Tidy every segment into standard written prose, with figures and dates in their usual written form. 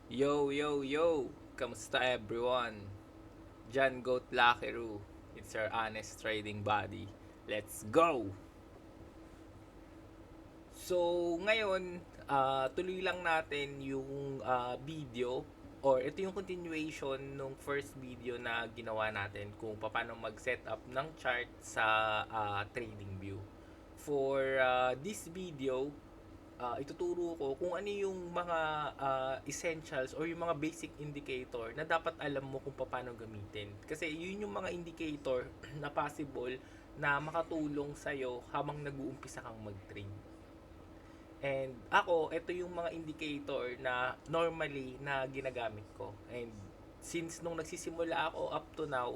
Yo, yo, yo! Kamusta everyone? John Goat Lakiru. It's your honest trading buddy. Let's go! So, ngayon, tuloy lang natin yung video or ito yung continuation nung first video na ginawa natin kung paano mag-set up ng chart sa trading view. For this video, ituturo ko kung ano yung mga essentials or yung mga basic indicator na dapat alam mo kung paano gamitin. Kasi yun yung mga indicator na possible na makatulong sa'yo habang nag-uumpisa kang mag-trade. And ako, ito yung mga indicator na normally na ginagamit ko. And since nung nagsisimula ako up to now,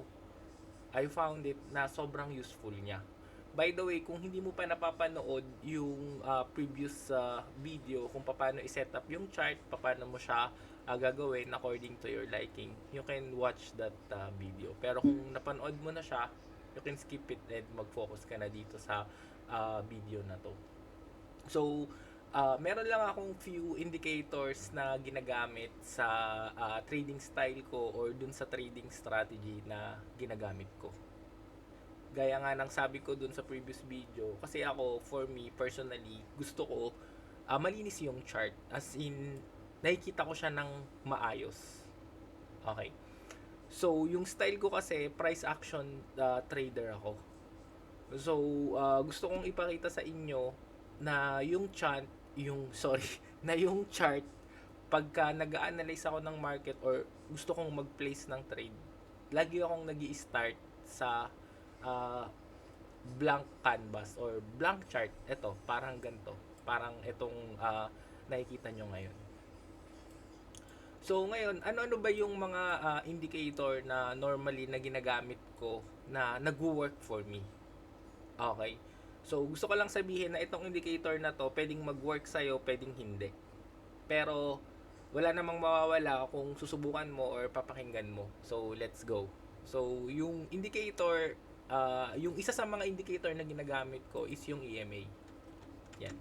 I found it na sobrang useful niya. By the way, kung hindi mo pa napapanood yung previous video kung paano i-set up yung chart, paano mo siya gagawin according to your liking, you can watch that video. Pero kung napanood mo na siya, you can skip it and mag-focus ka na dito sa video na to. So, meron lang akong few indicators na ginagamit sa trading style ko or dun sa trading strategy na ginagamit ko. Gaya nga ng sabi ko dun sa previous video, kasi ako, for me, personally, gusto ko malinis yung chart. As in, nakikita ko siya ng maayos. Okay. So, yung style ko kasi, price action trader ako. So, gusto kong ipakita sa inyo na yung chart, sorry, na yung chart, pagka nag-analyze ako ng market or gusto kong mag-place ng trade, lagi akong nag start sa uh, blank canvas or blank chart. Ito, parang ganito. Parang itong nakikita nyo ngayon. So ngayon, ano-ano ba yung mga indicator na normally na ginagamit ko na nag-work for me? Okay. So gusto ko lang sabihin na itong indicator na to, pwedeng mag-work sa'yo, pwedeng hindi. Pero wala namang mawawala kung susubukan mo or papakinggan mo. So let's go. So yung indicator, yung isa sa mga indicator na ginagamit ko is yung EMA. Yan.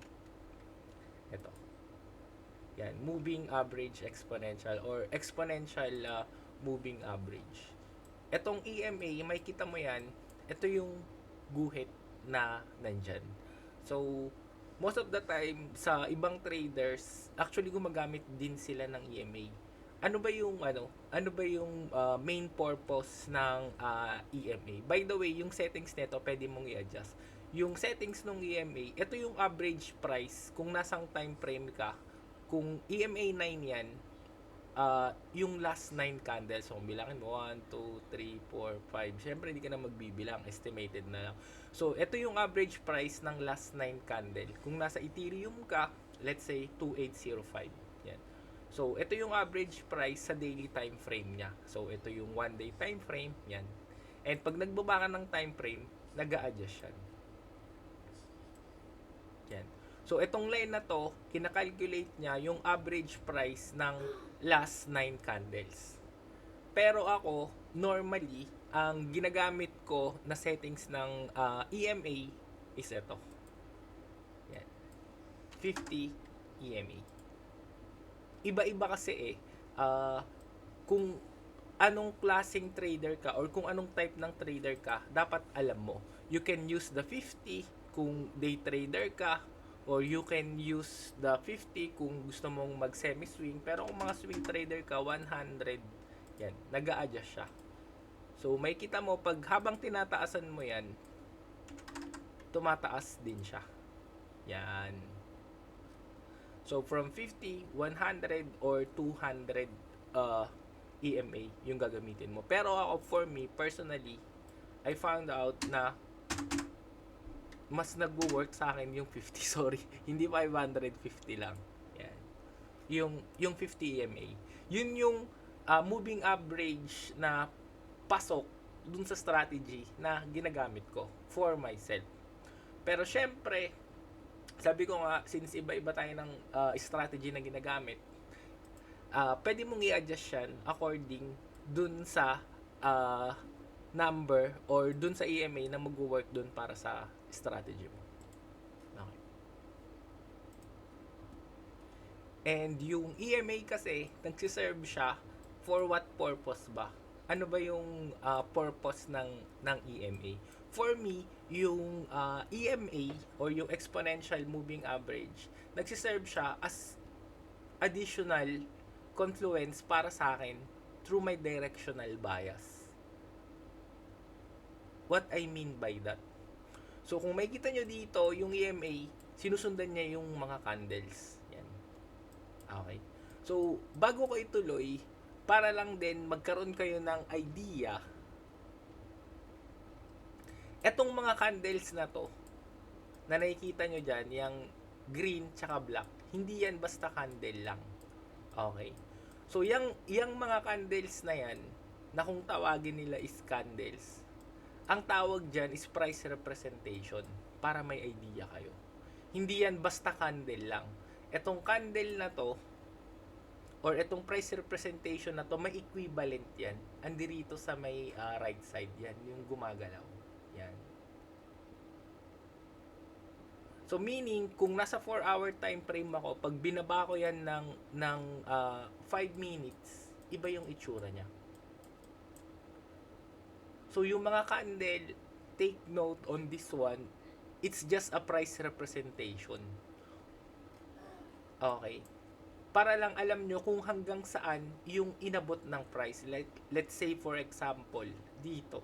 Ito. Yan, moving average exponential or exponential moving average. Etong EMA, may kita mo yan, ito yung guhit na nandyan. So, most of the time, sa ibang traders, actually gumagamit din sila ng EMA. Ano ba yung main purpose ng EMA? By the way, yung settings nito, pwede mong i-adjust. Yung settings ng EMA, ito yung average price kung nasang time frame ka. Kung EMA 9 yan, yung last 9 candles, so bilangin mo 1, 2, 3, 4, 5, syempre hindi ka na magbibilang, estimated na lang. So ito yung average price ng last 9 candle. Kung nasa Ethereum ka, let's say 2805. Yan. So ito yung average price sa daily time frame niya. So ito yung 1 day time frame, yan. And pag nagbaba ka ng time frame, nag-a-adjust yan. Yan. So, itong line na to, kinakalculate niya yung average price ng last 9 candles. Pero ako, normally, ang ginagamit ko na settings ng EMA is ito. Yan. 50 EMA. Iba-iba kasi kung anong klaseng trader ka or kung anong type ng trader ka, dapat alam mo. You can use the 50 kung day trader ka, or you can use the 50 kung gusto mong mag semi swing, pero kung mga swing trader ka, 100 yan, nag-a-adjust siya. So may kita mo pag habang tinataasan mo yan, tumataas din siya. Yan. So from 50, 100 or 200 EMA yung gagamitin mo. Pero ako, for me personally, I found out na mas nagwo-work sa akin yung 50, sorry. Hindi 550 lang. Yan. Yung 50 EMA. Yun yung moving average na pasok dun sa strategy na ginagamit ko for myself. Pero syempre, sabi ko nga, since iba-iba tayo ng strategy na ginagamit, pwede mong i-adjust yan according dun sa number or dun sa EMA na mag-work dun para sa strategy mo. Okay. And yung EMA kasi, nagsiserve siya for what purpose ba? Ano ba yung purpose ng EMA? For me, yung EMA or yung exponential moving average, nagsiserve siya as additional confluence para sa akin through my directional bias. What I mean by that? So kung makikita nyo dito, yung EMA, sinusundan niya yung mga candles. Yan. Okay. So, bago ko ituloy, para lang din magkaroon kayo ng idea, etong mga candles na to, na nakikita nyo dyan, yung green tsaka black, hindi yan basta candle lang. Okay. So, yung mga candles na yan, na kung tawagin nila is candles, ang tawag dyan is price representation, para may idea kayo. Hindi yan basta candle lang. Etong candle na to, or itong price representation na to, may equivalent yan. Andirito sa may right side yan, yung gumagalaw. Yan. So meaning, kung nasa 4-hour time frame ako, pag binaba ko yan ng 5 minutes, iba yung itsura niya. So yung mga candle, take note on this one, it's just a price representation. Okay. Para lang alam nyo kung hanggang saan yung inabot ng price. Like, let's say for example, dito.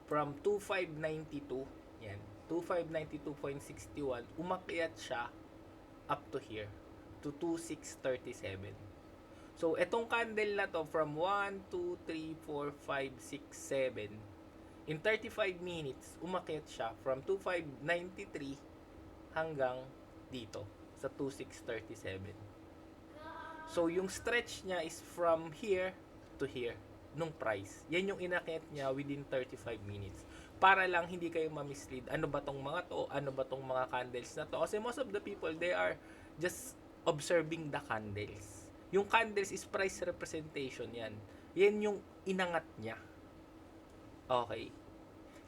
From 2592, yan, 2592.61, umakyat siya up to here, to 2637. So, etong candle na to, from 1, 2, 3, 4, 5, 6, 7, in 35 minutes, umakyat siya from 2593 hanggang dito, sa 2637. So, yung stretch niya is from here to here, nung price. Yan yung inakyat niya within 35 minutes. Para lang hindi kayo ma-mislead, ano ba tong mga to, ano ba tong mga candles na to. Kasi most of the people, they are just observing the candles. Yung candles is price representation yan. Yan yung inangat niya. Okay.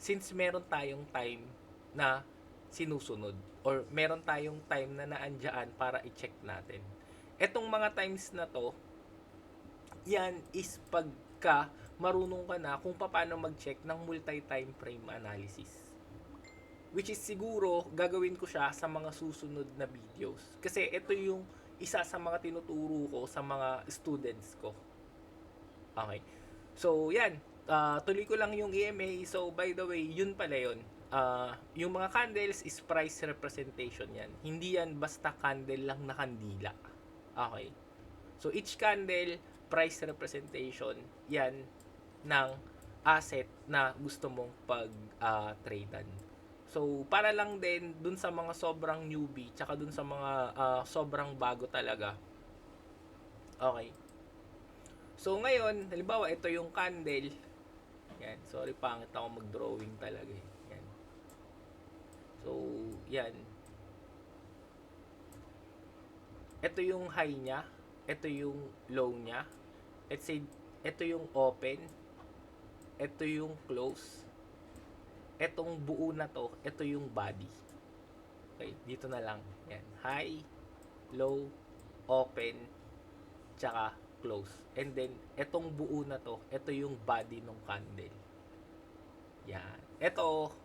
Since meron tayong time na sinusunod, or meron tayong time na naandyan para i-check natin. Etong mga times na to, yan is pagka marunong ka na kung paano mag-check ng multi-time frame analysis. Which is siguro gagawin ko siya sa mga susunod na videos. Kasi ito yung isa sa mga tinuturo ko sa mga students ko. Okay. So, yan. Tuloy ko lang yung EMA. So, by the way, yun pala yun. Yung mga candles is price representation yan. Hindi yan basta candle lang na kandila. Okay. So, each candle, price representation, yan ng asset na gusto mong pag-tradean. So, para lang din dun sa mga sobrang newbie, tsaka dun sa mga sobrang bago talaga. Okay. So, ngayon, halimbawa, ito yung candle. Yan. Sorry, pangit ako mag-drawing talaga eh. Yan. So, yan. Ito yung high niya. Ito yung low niya. Let's say, ito yung open. Ito yung close. Etong buo na to, ito yung body. Okay, dito na lang. Yan. High, low, open, tsaka close. And then, etong buo na to, ito yung body ng candle. Yan. Ito,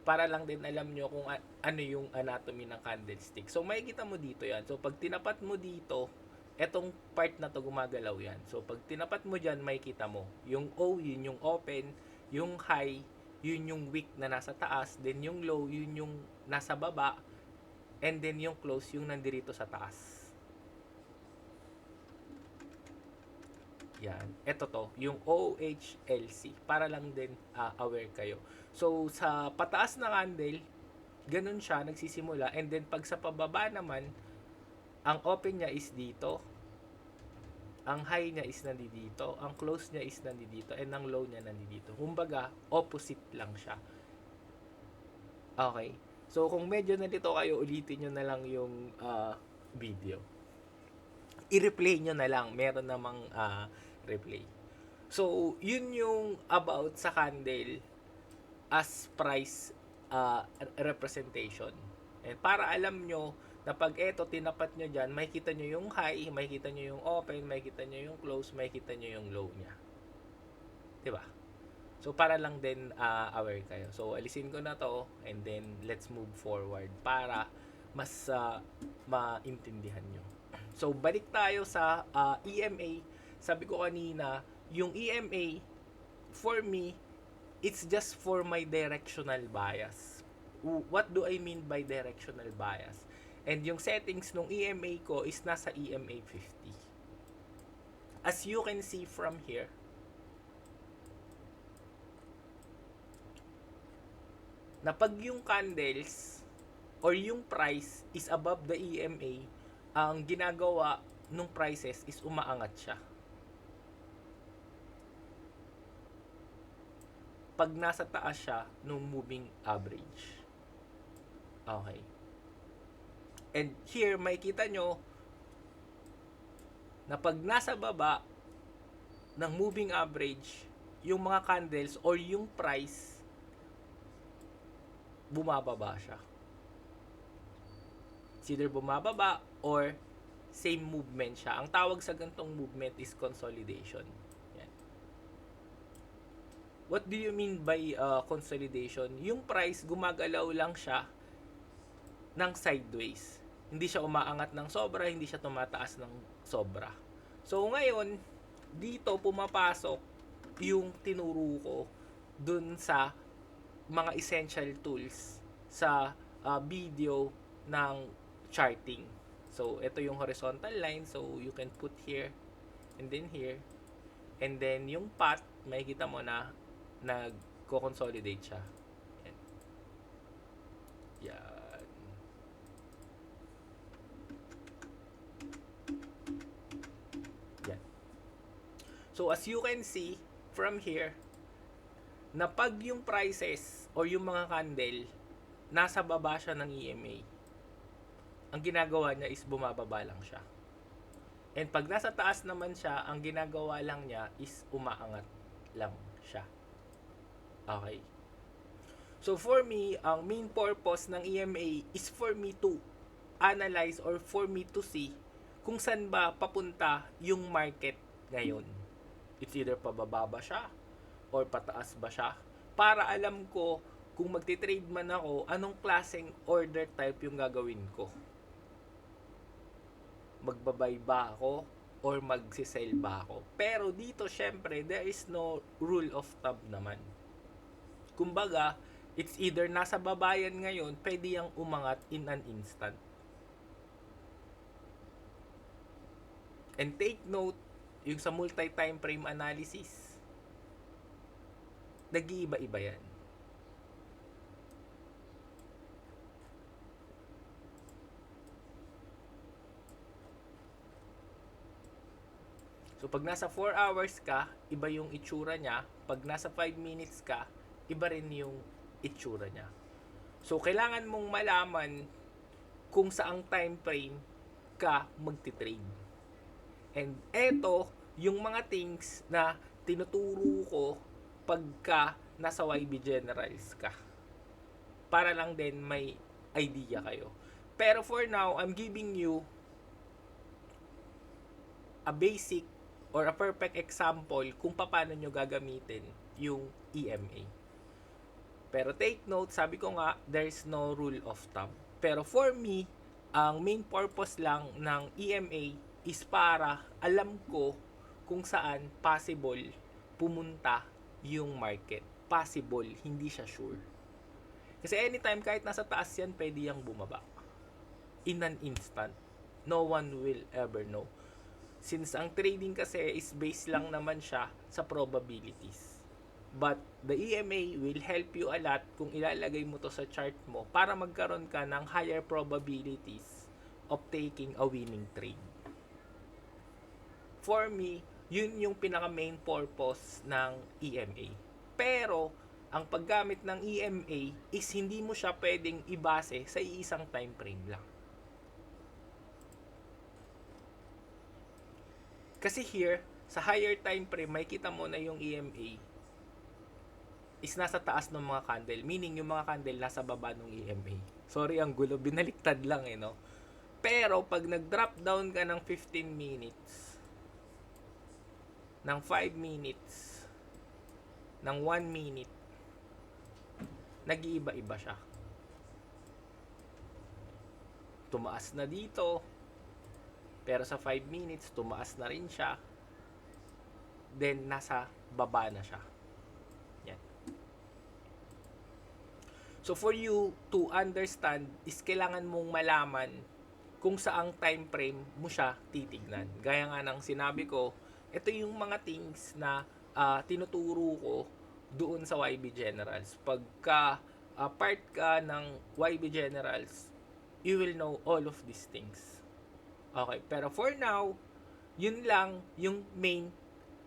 para lang din alam nyo kung ano yung anatomy ng candlestick. So, makikita mo dito yan. So, pag tinapat mo dito, etong part na to gumagalaw yan. So, pag tinapat mo dyan, makikita mo. Yung O, yun yung open. Yung high, yun yung wick na nasa taas. Then, yung low, yun yung nasa baba. And then, yung close, yung nandirito sa taas. Yan. Ito to, yung OHLC. Para lang din aware kayo. So, sa pataas na candle, ganun siya, nagsisimula. And then, pag sa pababa naman, ang open niya is dito. Ang high niya is nandito. Ang close niya is nandito. And ang low niya nandito. Kumbaga, opposite lang siya. Okay. So, kung medyo nalito kayo, ulitin nyo na lang yung video. I-replay nyo na lang. Meron namang replay. So, yun yung about sa candle as price representation. And para alam nyo na pag eto tinapat nyo dyan, makikita nyo yung high, makikita nyo yung open, makikita nyo yung close, makikita nyo yung low nya. Diba? So, para lang din aware kayo. So, alisin ko na to and then let's move forward para mas maintindihan nyo. So, balik tayo sa EMA. Sabi ko kanina, yung EMA, for me, it's just for my directional bias. What do I mean by directional bias? And yung settings ng EMA ko is nasa EMA 50. As you can see from here, na pag yung candles or yung price is above the EMA, ang ginagawa nung prices is umaangat siya. Pag nasa taas siya nung moving average. Okay. And here, makikita nyo na pag nasa baba ng moving average, yung mga candles or yung price, bumababa siya. It's either bumababa or same movement siya. Ang tawag sa ganitong movement is consolidation. Yan. What do you mean by consolidation? Yung price, gumagalaw lang siya ng sideways. Hindi siya umaangat ng sobra, hindi siya tumataas ng sobra. So ngayon, dito pumapasok yung tinuro ko dun sa mga essential tools sa video ng charting. So ito yung horizontal line, so you can put here and then here. And then yung path, makikita mo na nagko-consolidate siya. Yan. Yan. So as you can see from here, na pag yung prices or yung mga candle nasa baba siya ng EMA, ang ginagawa niya is bumababa lang siya. And pag nasa taas naman siya, ang ginagawa lang niya is umaangat lang siya. Okay. So for me, ang main purpose ng EMA is for me to analyze or for me to see kung saan ba papunta yung market ngayon. It's either pababa ba siya or pataas ba siya, para alam ko kung magti-trade man ako, anong klaseng order type yung gagawin ko. Magbabay ba ako or magsisell ba ako? Pero dito syempre there is no rule of thumb naman. Kumbaga, it's either nasa babayan ngayon, pwede yang umangat in an instant. And take note, yung sa multi-time frame analysis, nag-iiba-iba yan. So, pag nasa 4 hours ka, iba yung itsura niya. Pag nasa 5 minutes ka, iba rin yung itsura niya. So, kailangan mong malaman kung saang time frame ka magti-trade. And eto, yung mga things na tinuturo ko pagka nasa YB Generals ka. Para lang din may idea kayo. Pero for now, I'm giving you a basic or a perfect example kung paano nyo gagamitin yung EMA. Pero take note, sabi ko nga, there's no rule of thumb. Pero for me, ang main purpose lang ng EMA is para alam ko kung saan possible pumunta yung market. Possible, hindi siya sure. Kasi anytime, kahit nasa taas yan, pwede yang bumaba. In an instant. No one will ever know. Since ang trading kasi is based lang naman siya sa probabilities. But the EMA will help you a lot kung ilalagay mo to sa chart mo para magkaroon ka ng higher probabilities of taking a winning trade. For me, yun yung pinaka main purpose ng EMA. Pero, ang paggamit ng EMA is hindi mo siya pwedeng ibase sa iisang time frame lang. Kasi here, sa higher time frame, makikita mo na yung EMA is nasa taas ng mga candle. Meaning, yung mga candle nasa baba ng EMA. Sorry, ang gulo. Binaliktad lang no? Pero pag nag-drop down ka ng 15 minutes, ng 5 minutes, ng 1 minute, nag-iiba-iba siya. Tumaas na dito, pero sa 5 minutes, tumaas na rin siya. Then, nasa baba na siya. Yan. So, for you to understand, is kailangan mong malaman kung saang time frame mo siya titignan. Gaya nga ng sinabi ko, ito yung mga things na tinuturo ko doon sa YB Generals. Pagka part ka ng YB Generals, you will know all of these things. Okay, pero for now, yun lang yung main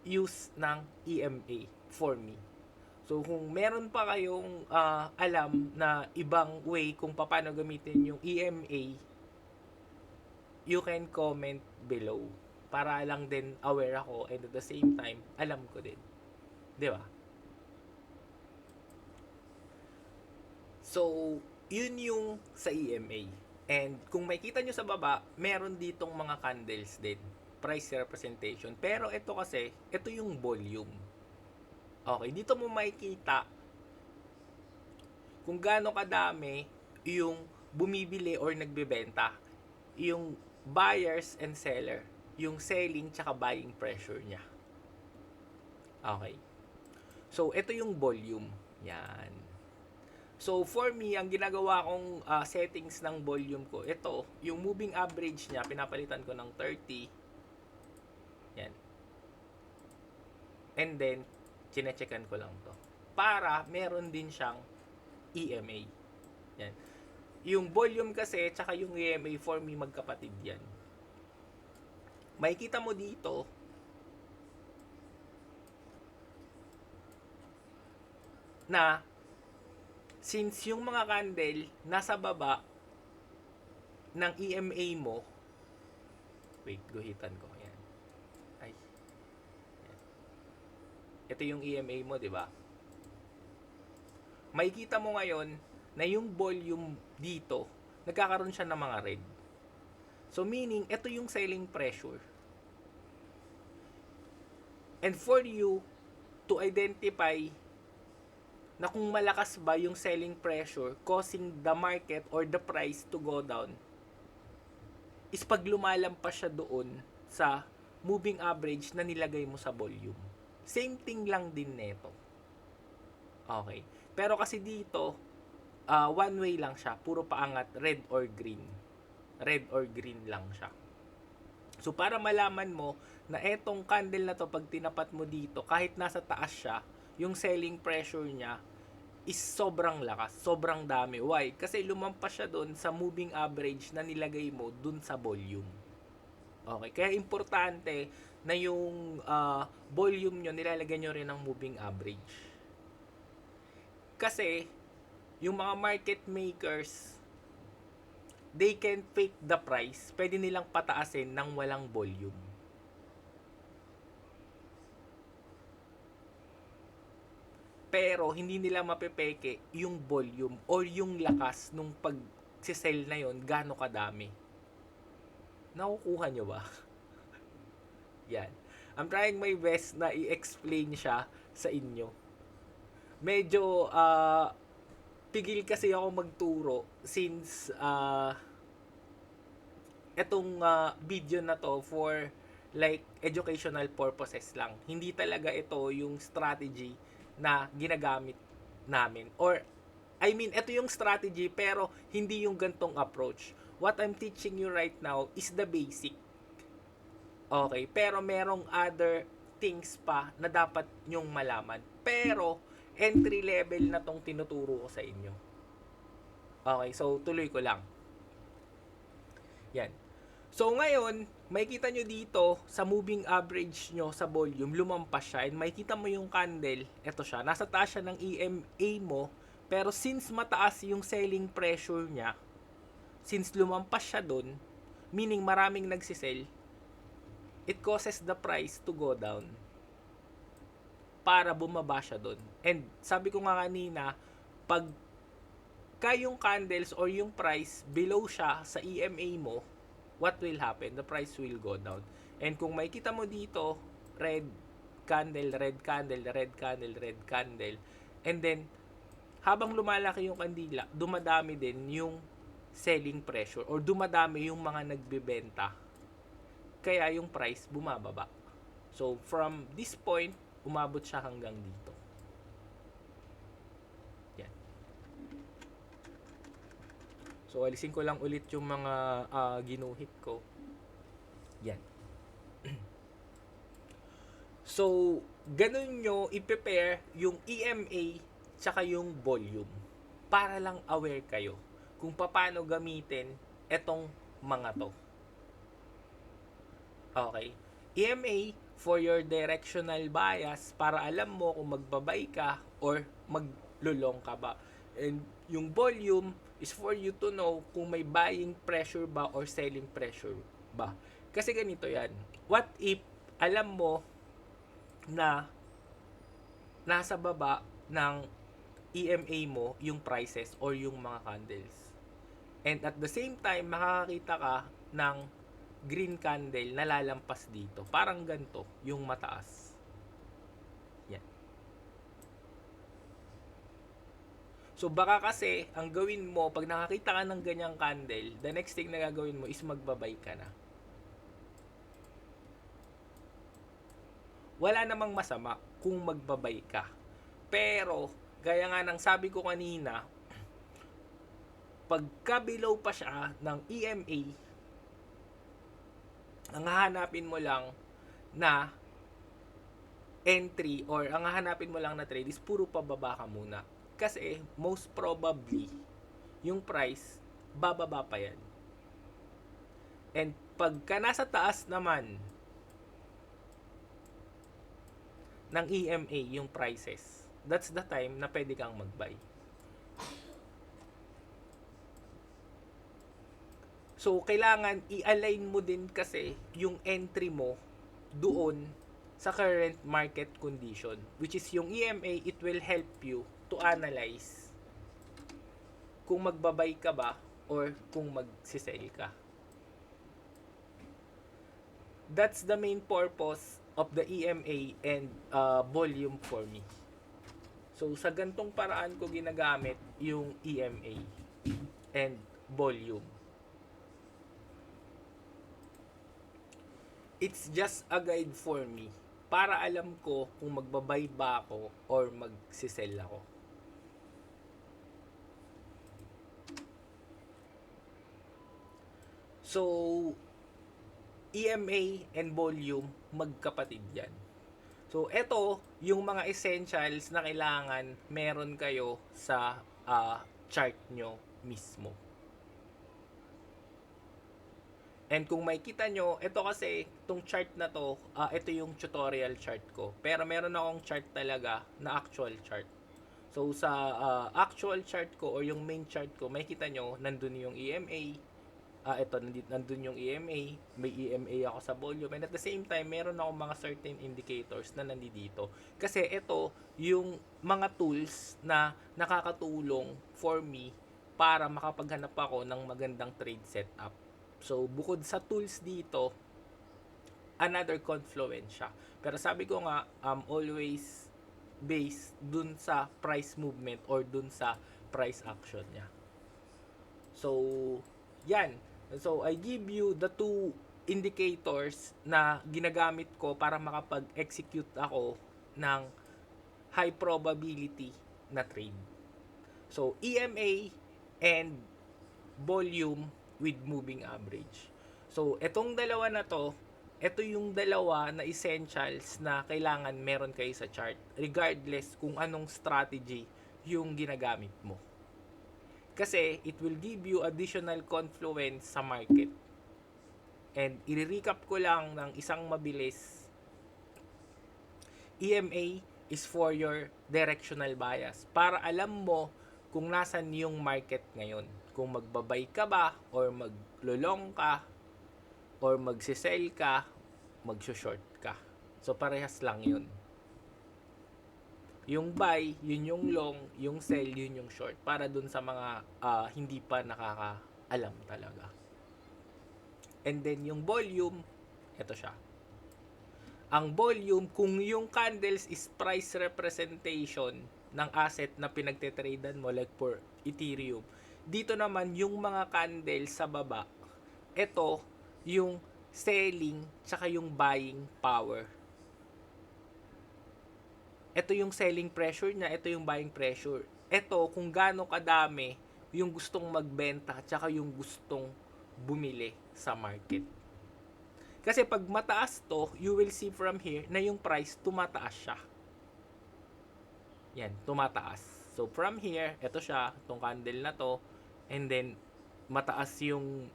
use ng EMA for me. So, kung meron pa kayong alam na ibang way kung paano gamitin yung EMA, you can comment below. Para lang din aware ako and at the same time, alam ko din. Di ba? So, yun yung sa EMA. And kung makita nyo sa baba, meron ditong mga candles din. Price representation. Pero ito kasi, ito yung volume. Okay, dito mo makikita kung gaano kadami yung bumibili or nagbebenta. Yung buyers and seller. Yung selling tsaka buying pressure niya. Okay. So, ito yung volume. Yan. So, for me, ang ginagawa kong settings ng volume ko, ito, yung moving average niya, pinapalitan ko ng 30. Yan. And then, chine-checkan ko lang to. Para, meron din siyang EMA. Yan. Yung volume kasi, tsaka yung EMA, for me, magkapatid yan. Makikita mo dito, na since yung mga candle nasa baba ng EMA mo, wait, guhitan ko yan. Ay. Yan. Ito yung EMA mo, di ba? Makikita mo ngayon na yung volume dito, nagkakaroon siya ng mga red. So meaning, ito yung selling pressure. And for you to identify na kung malakas ba yung selling pressure causing the market or the price to go down, is pag lumalampas siya doon sa moving average na nilagay mo sa volume. Same thing lang din neto. Okay. Pero kasi dito, one way lang siya. Puro paangat, red or green. Red or green lang siya. So, para malaman mo na etong candle na to, pag tinapat mo dito, kahit nasa taas siya, yung selling pressure niya is sobrang lakas, sobrang dami. Why? Kasi lumampas siya doon sa moving average na nilagay mo doon sa volume. Okay, kaya importante na yung volume nyo, nilalagyan nyo rin ng moving average. Kasi, yung mga market makers, they can fake the price. Pwede nilang pataasin ng walang volume. Pero hindi nila mapepeke yung volume or yung lakas nung pag-sell na yon, gaano kadami. Nakukuha nyo ba? Yan. I'm trying my best na i-explain siya sa inyo. Medyo pigil kasi ako magturo since etong video na to for like educational purposes lang. Hindi talaga ito yung strategy na ginagamit namin. Or, I mean, ito yung strategy pero hindi yung gantong approach. What I'm teaching you right now is the basic. Okay, pero merong other things pa na dapat nyong malaman. Pero, entry level na tong tinuturo ko sa inyo. Okay, so tuloy ko lang. Yan. So ngayon, makikita nyo dito sa moving average nyo sa volume, lumampas siya. And makikita mo yung candle, eto siya, nasa taas siya ng EMA mo. Pero since mataas yung selling pressure niya, since lumampas siya dun, meaning maraming nagsisell, it causes the price to go down para bumaba siya dun. And sabi ko nga kanina, pag yung candles or yung price below siya sa EMA mo, what will happen? The price will go down. And kung makikita mo dito, red candle, red candle, red candle, red candle, and then habang lumalaki yung kandila, dumadami din yung selling pressure or dumadami yung mga nagbebenta. Kaya yung price bumababa. So from this point, umabot siya hanggang dito. Yan. So alisin ko lang ulit yung mga ginuhit ko. Yan. So ganun nyo i-prepare yung EMA tsaka yung volume para lang aware kayo kung paano gamitin etong mga to. Okay? EMA for your directional bias para alam mo kung magbabay ka or maglulong ka ba. And yung volume is for you to know kung may buying pressure ba or selling pressure ba. Kasi ganito yan. What if alam mo na nasa baba ng EMA mo yung prices or yung mga candles. And at the same time, makakakita ka ng green candle na lalampas dito. Parang ganito, yung mataas. Yan. So baka kasi, ang gawin mo, pag nakakita ka ng ganyang candle, the next thing na gagawin mo is magbabay ka na. Wala namang masama kung magbabay ka. Pero, gaya nga ng sabi ko kanina, pagka below pa siya ng EMA, ang hahanapin mo lang na entry or ang hahanapin mo lang na trade is puro pababa ka muna. Kasi most probably, yung price, bababa pa yan. And pagka nasa taas naman ng EMA yung prices, that's the time na pwede kang mag-buy. So, kailangan i-align mo din kasi yung entry mo doon sa current market condition. Which is yung EMA, it will help you to analyze kung magbabay ka ba or kung magsisell ka. That's the main purpose of the EMA and volume for me. So, sa gantong paraan ko ginagamit yung EMA and volume. It's just a guide for me para alam ko kung magbabay ba ako or magsisell ako. So, EMA and volume, magkapatid yan. So, ito yung mga essentials na kailangan meron kayo sa chart nyo mismo. And kung makikita nyo, ito kasi, itong chart na to, ito yung tutorial chart ko. Pero meron akong chart talaga na actual chart. So, sa actual chart ko or yung main chart ko, makikita nyo, nandun yung EMA. Ito, nandun yung EMA. May EMA ako sa volume. And at the same time, meron akong mga certain indicators na nandito. Kasi ito, yung mga tools na nakakatulong for me para makapaghanap ako ng magandang trade setup. So, bukod sa tools dito, another confluence siya. Pero sabi ko nga, always based dun sa price movement or dun sa price action niya. So, yan. So, I give you the two indicators na ginagamit ko para makapag-execute ako ng high probability na trade. So, EMA and volume with moving average. So, etong dalawa na to, ito yung dalawa na essentials na kailangan meron kayo sa chart regardless kung anong strategy yung ginagamit mo. Kasi it will give you additional confluence sa market. And i-recap ko lang ng isang mabilis. EMA is for your directional bias para alam mo kung nasan yung market ngayon. Kung magbabay ka ba or maglulong ka or magsisell ka, magsushort ka. So parehas lang yun. Yung buy, yun yung long, yung sell, yun yung short. Para dun sa mga hindi pa nakakaalam talaga. And then yung volume, ito siya. Ang volume, kung yung candles is price representation ng asset na pinagtetradean mo, like for Ethereum, dito naman yung mga candles sa baba, ito yung selling tsaka yung buying power. Ito yung selling pressure niya, ito yung buying pressure. Ito kung gaano kadami yung gustong magbenta tsaka yung gustong bumili sa market. Kasi pag mataas to, you will see from here na yung price tumataas siya. Yan, tumataas. So from here, ito siya, itong candle na to, and then mataas yung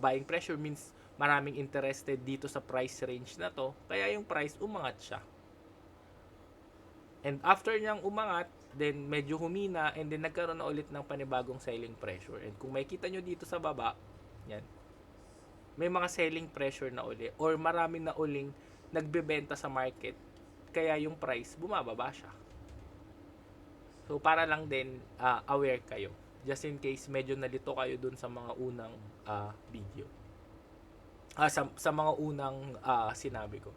buying pressure, means maraming interested dito sa price range na to, kaya yung price umangat siya. And after niyang umangat, then medyo humina, and then nagkaroon na ulit ng panibagong selling pressure. And kung makikita nyo dito sa baba, yan, may mga selling pressure na uli or marami na uling nagbebenta sa market, kaya yung price bumababa siya. So para lang din aware kayo, just in case medyo nalito kayo dun sa mga unang video, sa mga unang sinabi ko.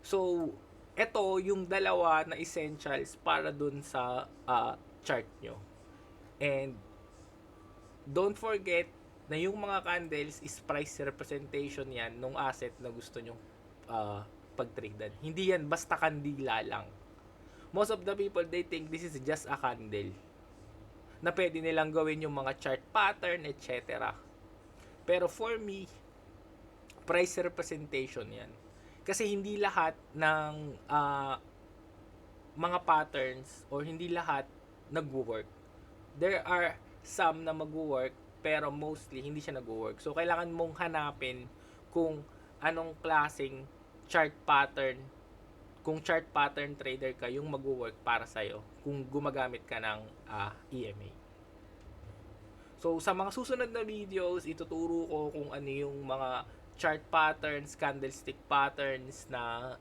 So ito yung dalawa na essentials para dun sa chart nyo. And don't forget na yung mga candles is price representation yan nung asset na gusto nyo pag-tradean. Hindi yan basta kandila lang. Most of the people, they think this is just a candle na pwede nilang gawin yung mga chart pattern, etc. Pero for me, price representation yan. Kasi hindi lahat ng mga patterns or hindi lahat nagwo-work. There are some na magwo-work, pero mostly hindi siya nagwo-work. So kailangan mong hanapin kung anong klaseng chart pattern, kung chart pattern trader ka, yung magwo-work para sa'yo kung gumagamit ka ng EMA. So sa mga susunod na videos, ituturo ko kung ano yung mga chart patterns, candlestick patterns na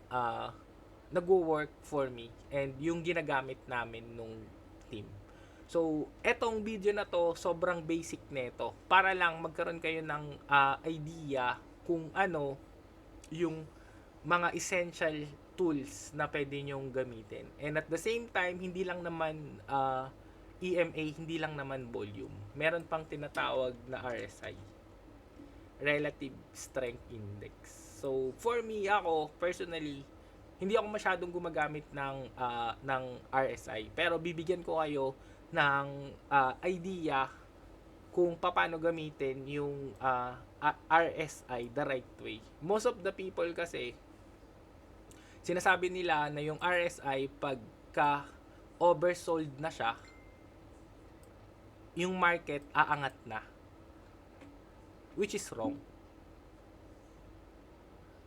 nagwo-work for me and yung ginagamit namin nung team. So, etong video na to, sobrang basic nito. Para lang magkaroon kayo ng idea kung ano yung mga essential tools na pwede nyong gamitin. And at the same time, hindi lang naman EMA, hindi lang naman volume. Meron pang tinatawag na RSI, Relative Strength Index. So, for me, ako, personally, hindi ako masyadong gumagamit ng RSI. Pero bibigyan ko kayo ng idea kung paano gamitin yung RSI the right way. Most of the people kasi, sinasabi nila na yung RSI pagka oversold na siya, yung market aangat na. Which is wrong.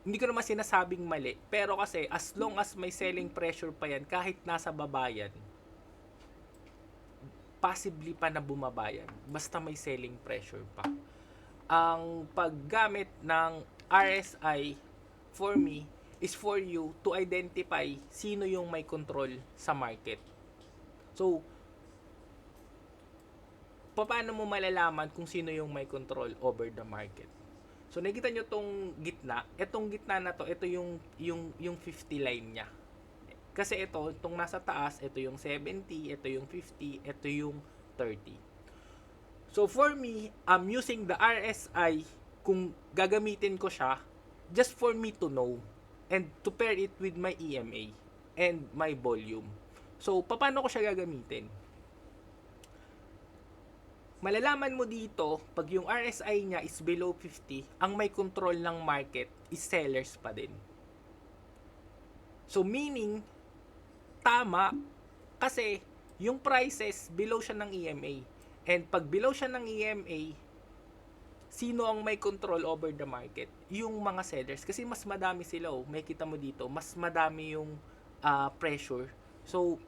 Hindi ko naman sinasabing mali, pero kasi as long as may selling pressure pa yan, kahit nasa baba yan, possibly pa na bumaba yan, basta may selling pressure pa. Ang paggamit ng RSI for me is for you to identify sino yung may control sa market. So, paano mo malalaman kung sino yung may control over the market? So, nakikita nyo tong gitna. Itong gitna na to, ito yung 50 line niya. Kasi itong nasa taas, ito yung 70, ito yung 50, ito yung 30. So, for me, I'm using the RSI kung gagamitin ko siya just for me to know and to pair it with my EMA and my volume. So, paano ko siya gagamitin? Malalaman mo dito, pag yung RSI niya is below 50, ang may control ng market is sellers pa din. So, meaning, tama, kasi yung prices, below siya ng EMA. And pag below siya ng EMA, sino ang may control over the market? Yung mga sellers. Kasi mas madami sila, may kita mo dito, mas madami yung pressure. So,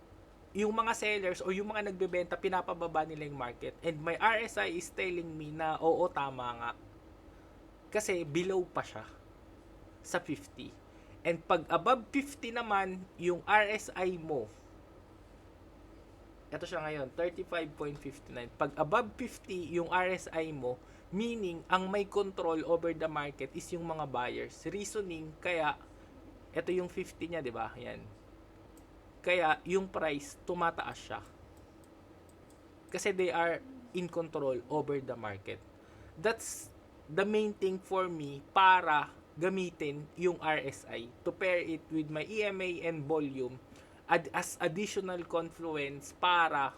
yung mga sellers o yung mga nagbebenta, pinapababa nila yung market. And my RSI is telling me na oo, tama nga. Kasi below pa siya sa 50. And pag above 50 naman, yung RSI mo, ito siya ngayon, 35.59. Pag above 50, yung RSI mo, Meaning, ang may control over the market is yung mga buyers. Reasoning, kaya, ito yung 50 niya, di ba? Yan. Kaya, yung price, tumataas siya. Kasi they are in control over the market. That's the main thing for me para gamitin yung RSI to pair it with my EMA and volume as additional confluence para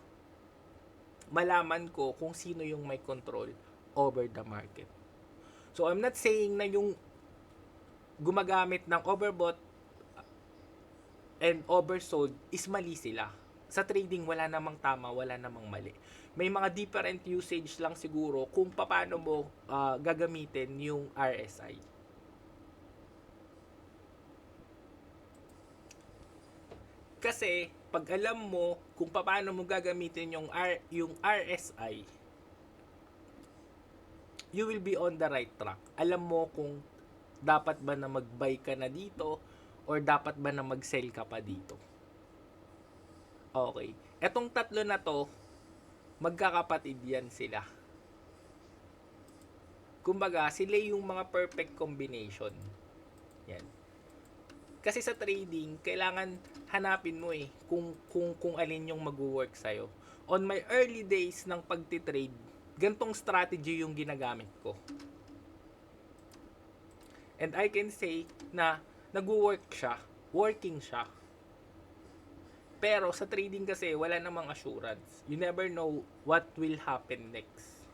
malaman ko kung sino yung may control over the market. So I'm not saying na yung gumagamit ng overbought and oversold is mali sila. Sa trading, wala namang tama, wala namang mali. May mga different usage lang siguro kung paano mo gagamitin yung RSI. Kasi, pag alam mo kung paano mo gagamitin yung RSI, you will be on the right track. Alam mo kung dapat ba na mag-buy ka na dito or dapat ba na mag-sell ka pa dito. Okay. Etong tatlo na to, magkakapatid yan sila. Kumbaga, sila yung mga perfect combination. Yan. Kasi sa trading, kailangan hanapin mo kung alin yung mag-work sa'yo. On my early days ng pagtitrade, gantong strategy yung ginagamit ko. And I can say na nag-work siya, working siya. Pero sa trading kasi, wala namang assurance. You never know what will happen next.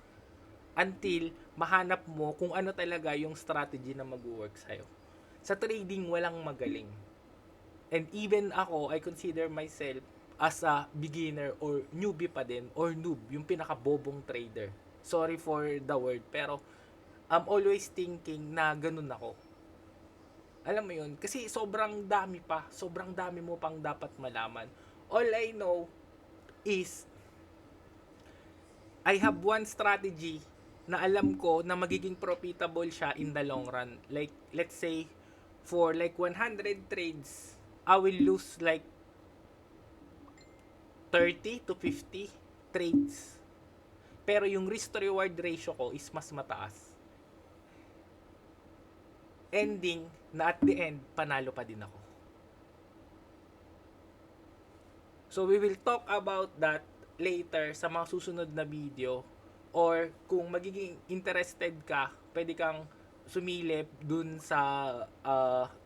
Until mahanap mo kung ano talaga yung strategy na mag-work sa'yo. Sa trading, walang magaling. And even ako, I consider myself as a beginner or newbie pa din, or noob, yung pinakabobong trader. Sorry for the word, pero I'm always thinking na ganun ako. Alam mo yun, kasi sobrang dami mo pang dapat malaman. All I know is, I have one strategy na alam ko na magiging profitable siya in the long run. Like, let's say, for like 100 trades, I will lose like 30 to 50 trades. Pero yung risk to reward ratio ko is mas mataas. Ending na at the end, panalo pa din ako. So we will talk about that later sa mga susunod na video, or kung magiging interested ka, pwede kang sumilip dun sa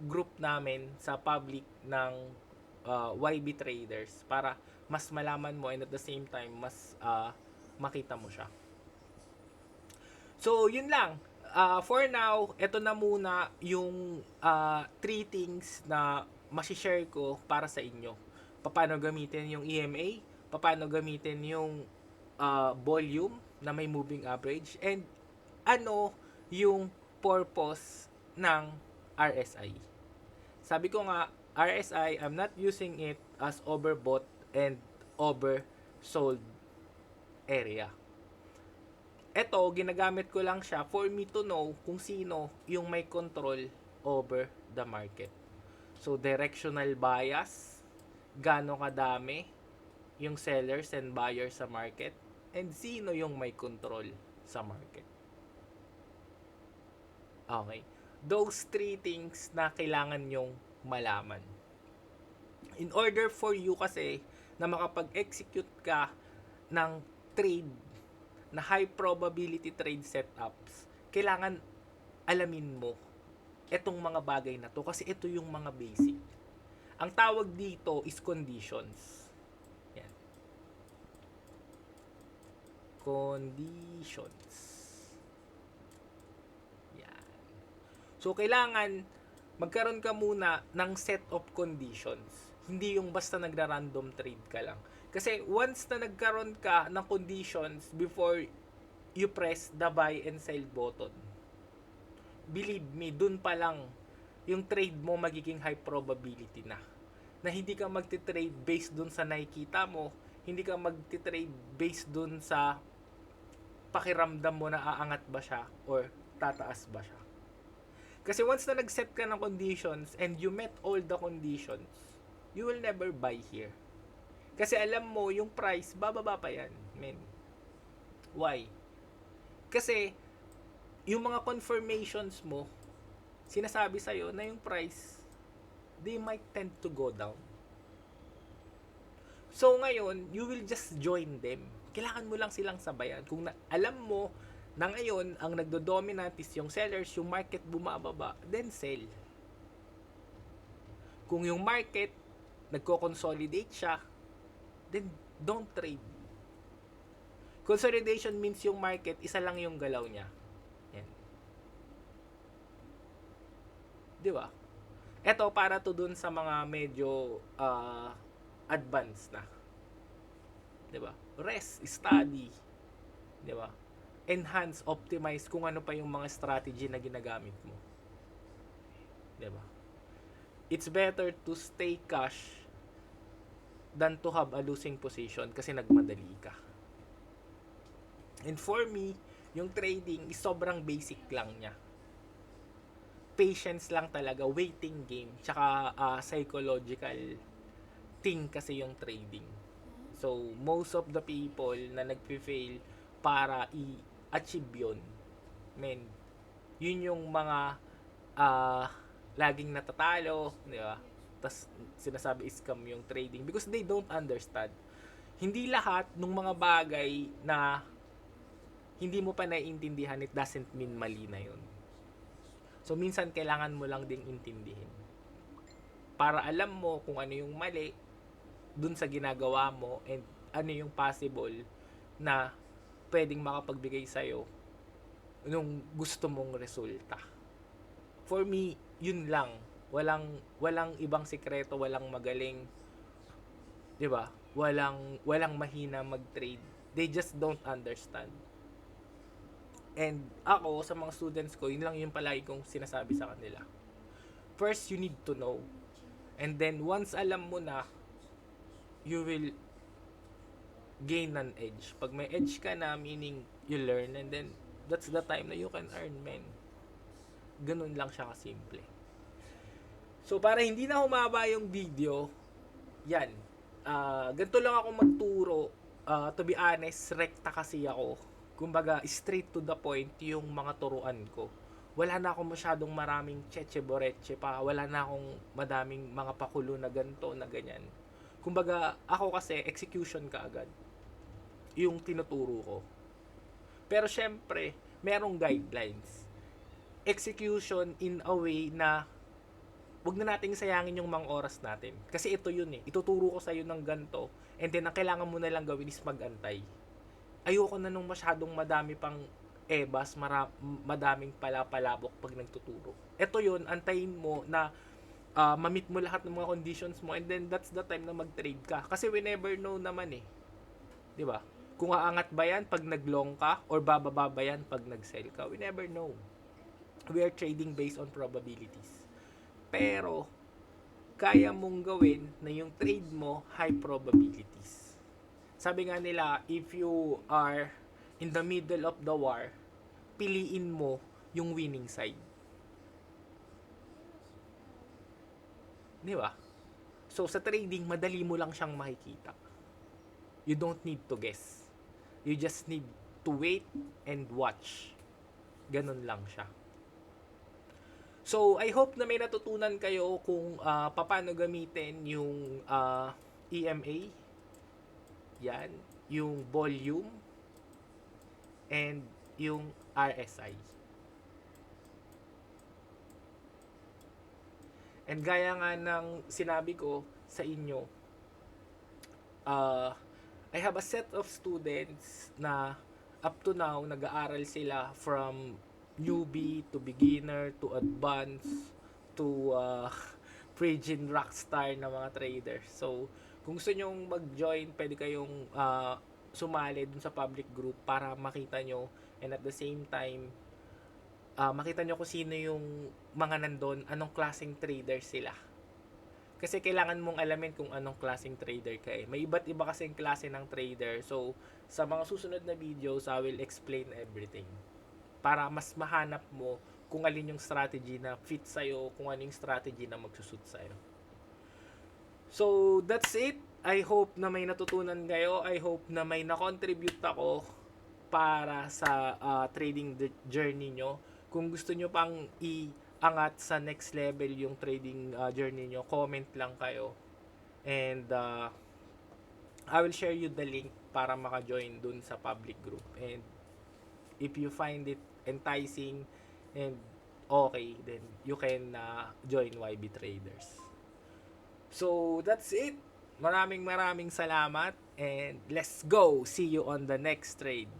group namin sa public ng YB Traders para mas malaman mo and at the same time mas makita mo siya. So yun lang. For now, ito na muna yung 3 things na masishare ko para sa inyo. Paano gamitin yung EMA, paano gamitin yung volume na may moving average, and ano yung purpose ng RSI. Sabi ko nga, RSI, I'm not using it as overbought and oversold area. Ito, ginagamit ko lang siya for me to know kung sino yung may control over the market. So, directional bias, gaano kadami yung sellers and buyers sa market, and sino yung may control sa market. Okay. Those 3 things na kailangan nyong malaman. In order for you kasi na makapag-execute ka ng trade na high probability trade setups, kailangan alamin mo etong mga bagay na to kasi ito yung mga basic. Ang tawag dito is conditions. Yan. Conditions. Yan. So, kailangan magkaroon ka muna ng set of conditions. Hindi yung basta nagra-random trade ka lang. Kasi once na nagkaroon ka ng conditions before you press the buy and sell button, believe me, dun pa lang yung trade mo magiging high probability na. Na hindi ka magti-trade based dun sa nakikita mo, hindi ka magti-trade based dun sa pakiramdam mo na aangat ba siya or tataas ba siya. Kasi once na nag-set ka ng conditions and you met all the conditions, you will never buy here. Kasi alam mo, yung price, bababa pa yan, men. Why? Kasi, yung mga confirmations mo, sinasabi sa'yo na yung price, they might tend to go down. So ngayon, you will just join them. Kailangan mo lang silang sabayan. Kung alam mo na ngayon, ang nagdo-dominant is yung sellers, yung market bumababa, then sell. Kung yung market nagko-consolidate siya, then don't trade. Consolidation means yung market, isa lang yung galaw niya. Yan. Di ba? Ito, para to dun sa mga medyo advanced na. Di ba? Rest, study. Di ba? Enhance, optimize kung ano pa yung mga strategy na ginagamit mo. Di ba? It's better to stay cash than to have a losing position kasi nagmadali ka. And for me, yung trading is sobrang basic lang niya. Patience lang talaga, waiting game, tsaka psychological thing kasi yung trading. So, most of the people na nagpe-fail para i-achieve yun, men, yun yung mga laging natatalo, di ba? Tas sinasabi scam yung trading because they don't understand. Hindi lahat ng mga bagay na hindi mo pa naiintindihan, it doesn't mean mali na yun. So, minsan kailangan mo lang ding intindihin. Para alam mo kung ano yung mali dun sa ginagawa mo and ano yung possible na pwedeng makapagbigay sa'yo nung gusto mong resulta. For me, yun lang. Walang ibang sikreto, walang magaling. 'Di ba? Walang mahina mag-trade. They just don't understand. And ako sa mga students ko, yun lang yung palagi kong sinasabi sa kanila. First, you need to know. And then once alam mo na, you will gain an edge. Pag may edge ka na, meaning you learn, and then that's the time na you can earn, men. Ganun lang siya kasimple. So, para hindi na humaba yung video, yan. Ganito lang ako magturo. To be honest, rekta kasi ako. Kumbaga, straight to the point yung mga turuan ko. Wala na akong masyadong maraming cheche-boreche pa. Wala na akong madaming mga pakulo na ganito, na ganyan. Kumbaga, ako kasi, execution ka agad. Yung tinuturo ko. Pero syempre, merong guidelines. Execution in a way na wag na nating sayangin yung mga oras natin. Kasi ito yun eh. Ituturo ko sa'yo ng ganito. And then, ang kailangan mo na lang gawin is mag-antay. Ayoko na nung masyadong madami pang ebas, madaming palabok pag nagtuturo. Ito yun, antayin mo na ma-meet mo lahat ng mga conditions mo and then that's the time na mag-trade ka. Kasi we never know naman eh. Di ba? Kung aangat ba yan pag nag-long ka or bababa ba yan pag nag-sell ka. We never know. We are trading based on probabilities. Pero, kaya mong gawin na yung trade mo high probabilities. Sabi nga nila, if you are in the middle of the war, piliin mo yung winning side. Di ba? So, sa trading, madali mo lang siyang makikita. You don't need to guess. You just need to wait and watch. Ganun lang siya. So, I hope na may natutunan kayo kung paano gamitin yung EMA. Yan. Yung volume. And yung RSI. And gaya nga ng sinabi ko sa inyo, I have a set of students na up to now, nag-aaral sila from newbie to beginner to advanced to Phrygian rockstar na mga traders. So, kung gusto nyong mag-join, pwede kayong sumali dun sa public group para makita nyo and at the same time, makita nyo kung sino yung mga nandun, anong klaseng trader sila. Kasi kailangan mong alamin kung anong klaseng trader ka eh. May iba't iba kasing klase ng trader. So, sa mga susunod na videos, I will explain everything. Para mas mahanap mo kung alin yung strategy na fit sa'yo, kung ano yung strategy na magsusut sa'yo. So, that's it. I hope na may natutunan kayo. I hope na may na-contribute ako para sa trading journey nyo. Kung gusto nyo pang iangat sa next level yung trading journey nyo, comment lang kayo. And I will share you the link para maka-join dun sa public group. And if you find it enticing and okay, then you can join YB Traders. So, that's it. Maraming salamat and let's go. See you on the next trade.